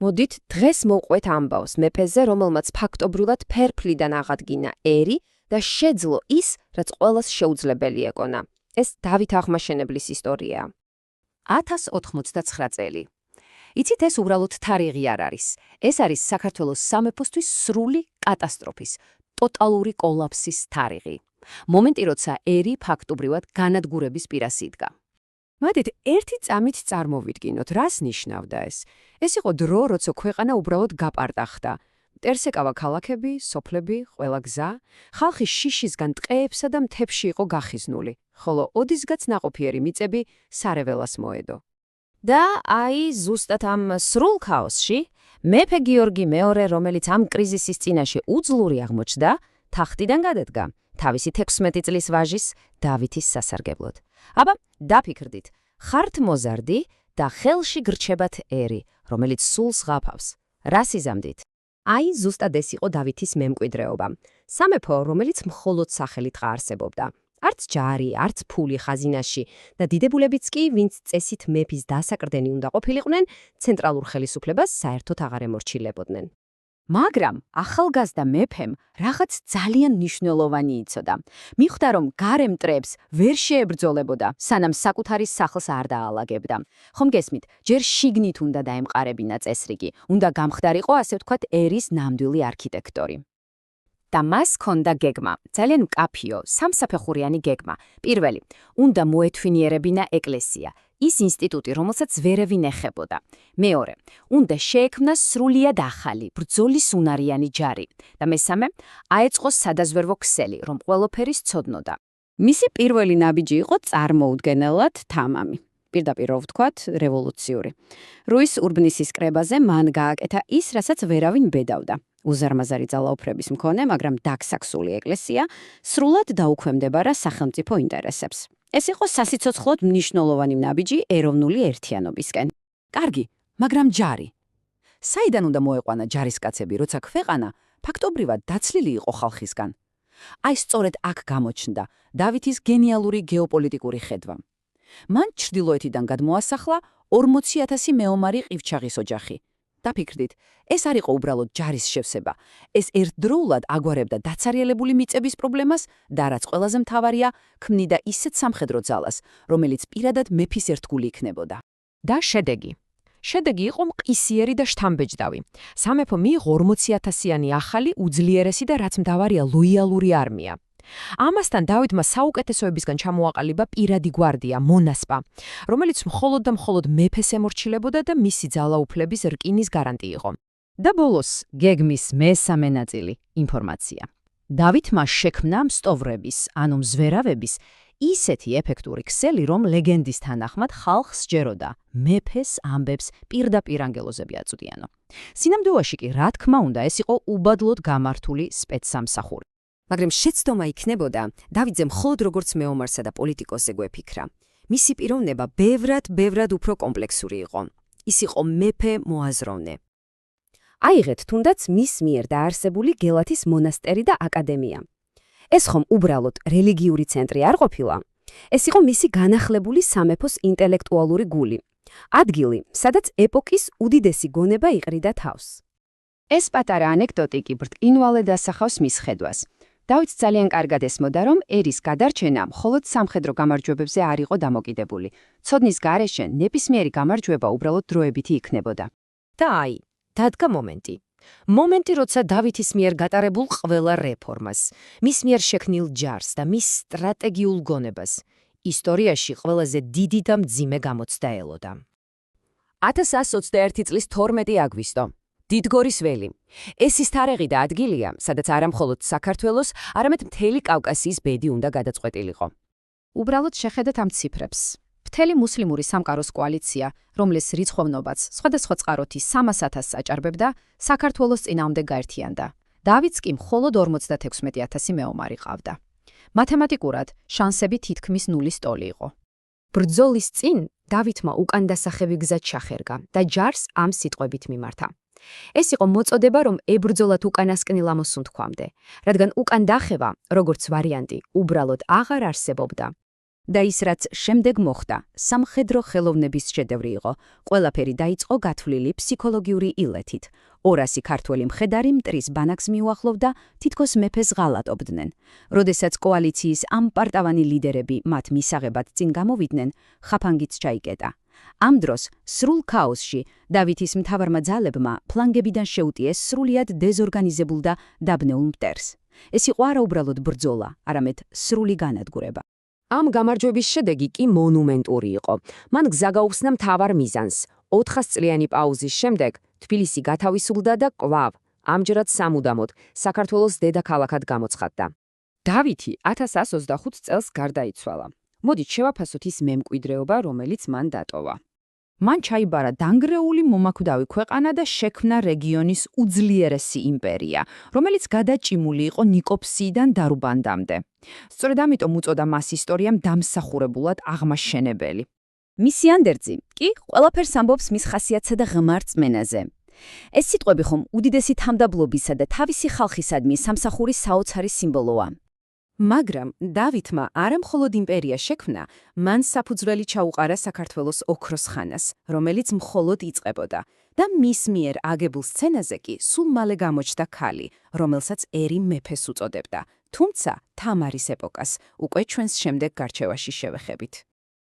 მოდით დღეს მოვყვეთ ამბავს მეფეზე, რომელმაც ფაქტობრივად ფერფლიდან აღადგინა ერი და შეძლო ის, რაც ყველას შეუძლებელი ეკონა. ეს დავით აღმაშენებლის ისტორიაა. 1089 წელი. იცით, ეს უბრალოდ თარიღი არ არის. ეს არის საქართველოს სამეფოსთვის სრული კატასტროფის, ტოტალური კოლაფსის თარიღი. მომენტი, როცა ერი ფაქტობრივად განადგურების პირას იდგა. მოდით ერთი წამით წარმოვიდგინოთ, რას ნიშნავდა ეს. ეს იყო დრო, როცა ქვეყანა უბრალოდ გაპარტახდა. მტერს ეკავა ქალაქები, სოფლები, ყველა გზა, ხალხი შიშისგან ტყეებსა და მთებში იყო გახიზნული, ხოლო ოდისგაც ნაყოფიერი მიწები სარეველას მოედო. და აი, ზუსტად ამ სრულ ქაოსში, მეფე გიორგი მეორე, რომელიც ამ კრიზისის წინაშე უძლური აღმოჩნდა, თახტიდან გადადგა, თავისი 16 წლის ვაჟის დავითის სასარგებლოდ. აბა, დაფიქრდით, ხართ მოზარდი და ხელში გრჩებათ ერი, რომელიც სულს ღაფავს. რას იზამდით? აი, ზუსტად ეს იყო დავითის მემკვიდრეობა. სამეფო, რომელიც მხოლოდ სახელით არსებობდა. არც ჯარი, არც ფული ხაზინაში და დიდებულებიც კი, ვინც წესით მეფის დასაკრდენი უნდა ყოფილიყვნენ, ცენტრალურ ხელისუფლებას საერთოდ აღარ ემორჩილებოდნენ. მაგრამ ახალგაზრდა მეფემ რაღაც ძალიან მნიშვნელოვანი იცოდა. მიხვდა, რომ გარე მტრებს ვერ შეებრძოლებოდა, სანამ საკუთარი სახლს არ დაალაგებდა. ხომ გესმით, ჯერ შიგნით უნდა დაემყარებინა წესრიგი, უნდა გამხდარიყო, ასე ვთქვათ, ერის ნამდვილი არქიტექტორი. და მას ჰქონდა გეგმა, ძალიან მკაფიო, სამსაფეხურიანი გეგმა. პირველი, უნდა მოეთვინიერებინა ეკლესია, ის ინსტიტუტი, რომელსაც ვერავინ ეხებოდა. მეორე, უნდა შეექმნა სრულიად ახალი, ბრძოლის უნარიანი ჯარი. და მესამე, აეწყო სადაზვერვო ქსელი, რომ ყველაფერი სცოდნოდა. მისი პირველი ნაბიჯი იყო წარმოუდგენელად თამამი. პირდაპირ ვთქვათ, რევოლუციური. რუის ურბნისის კრებაზე მან გააკეთა ის, რასაც ვერავინ ბედავდა. უზარმაზარი ძალაუფლების მქონე, მაგრამ დაგსაქსული ეკლესია სრულად დაუქვემდებარა სახელმწიფო ინტერესებს. ეს იყო სასიცოცხლოდ მნიშვნელოვანი ნაბიჯი ეროვნული ერთიანობისკენ. კარგი, მაგრამ ჯარი. საიდან უნდა მოეყვანა ჯარისკაცები, როცა ქვეყანა ფაქტობრივად დაცლილი იყო ხალხისგან? აი, სწორედ აქ გამოჩნდა დავითის გენიალური გეოპოლიტიკური ხედვა. მან ჩრდილოეთიდან გადმოასახლა 40,000 მეომარი ყივჩაღის ოჯახი. დაფიქრდით, ეს არ იყო უბრალოდ ჯარის შევსება. ეს ერთდროულად აგვარებდა დაცარიელებული მიწების პრობლემას და რაც ყველაზე მთავარია, ქმნიდა ისეთ სამხედრო ძალას, რომელიც პირადად მეფის ერთგული იქნებოდა. და შედეგი. შედეგი იყო მყისიერი და შთამბეჭდავი. სამეფო მიიღო 40,000-იანი ახალი, უძლიერესი და რაც მთავარია, ლოიალური არმია. ამასთან დავითმა საუკეთესოებისგან ჩამოაყალიბა პირადი გვარდია, მონასპა, რომელიც მხოლოდ და მხოლოდ მეფეს ემორჩილებოდა და მისი ძალაუფლების რკინის გარანტი იყო. და ბოლოს, გეგმის მესამე ნაწილი, ინფორმაცია. დავითმა შექმნა მსტოვრების, ანუ მზვერავების, ისეთი ეფექტური ქსელი, რომ ლეგენდის თანახმად ხალხს ჯეროდა, მეფეს ამბებს პირდაპირ ანგელოზები აწვდიანო. სინამდვილეში კი, რა თქმა უნდა, ეს იყო უბადლოდ გამართული სპეცსამსახური. მაგრამ შეცდომა იქნებოდა დავითზე მხოლოდ როგორც მეომარსა და პოლიტიკოსზე გვეფიქრა. მისი პიროვნება ბევრად უფრო კომპლექსური იყო. ის იყო მეფე მოაზროვნე. აიღეთ თუნდაც მის მიერ დაარსებული გელათის მონასტერი და აკადემია. ეს ხომ უბრალოდ რელიგიური ცენტრი არ ყოფილა. ეს იყო მისი განახლებული სამეფოს ინტელექტუალური გული. ადგილი, სადაც ეპოქის უდიდესი გონება იყრიდა თავს. ეს პატარა ანეკდოტი კი ბრტყინვალედ ასახავს მის ხედვას. დავითს ძალიან კარგად ესმოდა, რომ ერის გადარჩენა მხოლოდ სამხედრო გამარჯვებებზე არ იყო დამოკიდებული. ცოდნის გარეშე ნებისმიერი გამარჯვება უბრალოდ დროებითი იქნებოდა. და აი, დადგა მომენტი. მომენტი, როცა დავითის მიერ გატარებულ ყველა რეფორმას, მის მიერ შექმნილ ჯარს და მის სტრატეგიულ გონებას, ისტორიაში ყველაზე დიდი და მძიმე გამოცდა ელოდა. 1121 წლის 12 აგვისტო. დიდგორის ველი. ეს ის თარიღი და ადგილია, სადაც არა მხოლოდ საქართველოს, არამედ მთელი კავკასიის ბედი უნდა გადაწყვეტილიყო. უბრალოდ შეხედეთ ამ ციფრებს. მთელი მუსლიმური სამყაროს კოალიცია, რომლის რიცხოვნობაც სხვადასხვა წყაროთი 300,000 აჭარბებდა, საქართველოს წინააღმდეგ გაერთიანდა. დავითს კი მხოლოდ 56,000 მეომარი ყავდა. მათემატიკურად შანსები თითქმის ნულის ტოლი იყო. ბრძოლის წინ დავითმა უკანდასახები გზა ჩახერგა და ჯარს ამ სიტყვებით მიმართა. ეს იყო მოწოდება, რომ ებრძოლათ უკანასკნელ ამოსუნთქვამდე, რადგან უკან დახევა, როგორც ვარიანტი, უბრალოდ აღარ არსებობდა. და ის რაც შემდეგ მოხდა, სამხედრო ხელოვნების შედევრი იყო. ყველაფერი დაიწყო გათვლილი ფსიქოლოგიური ილეთით. 200 ქართველი მხედარი მტრის ბანაკს მიუახლოვდა, თითქოს მეფეს ღალატობდნენ. როდესაც კოალიციის ამ პარტავანი ლიდერები მათ მისაღებად წინ გამოვიდნენ, ხაფანგიც ჩაიკეტა. ამ დროს სრულ ქაოსში დავითის მთავარმა ძალებმა ფლანგებიდან შეუტიეს სრულიად დეზორგანიზებულ და დაბნეულ მტერს. ეს იყო არაუბრალოდ ბრძოლა, არამედ სრული განადგურება. ამ გამარჯვების შედეგი კი მონუმენტური იყო. მან გზა გაუხსნა მთავარ მიზანს. 400 წლიანი პაუზის შემდეგ თბილისი გათავისუფლდა და კვლავ, ამჯერად სამუდამოდ, საქართველოს დედაქალაქად გამოცხადდა. დავითი 1125 წელს გარდაიცვალა. მოდით შევაფასოთ ის მემკვიდრეობა, რომელიც მან დატოვა. მან ჩაიბარა დანგრეული მომაკვდავი ქვეყანა და შექმნა რეგიონის უძლიერესი იმპერია, რომელიც გადაჭიმული იყო ნიკოფსიიდან დარუბანდამდე. სწორედ ამიტომ უწოდა მას ისტორიამ დამსახურებულად აღმაშენებელი. მისი ანდერძი კი ყველაფერს ამბობს მის ხასიათსა და ღმარ რწმენაზე. ეს სიტყვები ხომ უდიდესი თამდაბლობისა და თავისი ხალხისადმი სამსახურის საოცარი სიმბოლოა. მაგრამ დავითმა არა მხოლოდ იმპერია შექმნა, მან საფუძველი ჩაუყარა საქართველოს ოქროს ხანას, რომელიც მხოლოდ იწყებოდა და მის მიერ აგებულ სცენაზე კი სულ მალე გამოჩნდა ქალი, რომელსაც ერი მეფეს უწოდებდა, თუმცა თამარის ეპოქას უკვე ჩვენს შემდეგ გარჩევაში შევეხებით.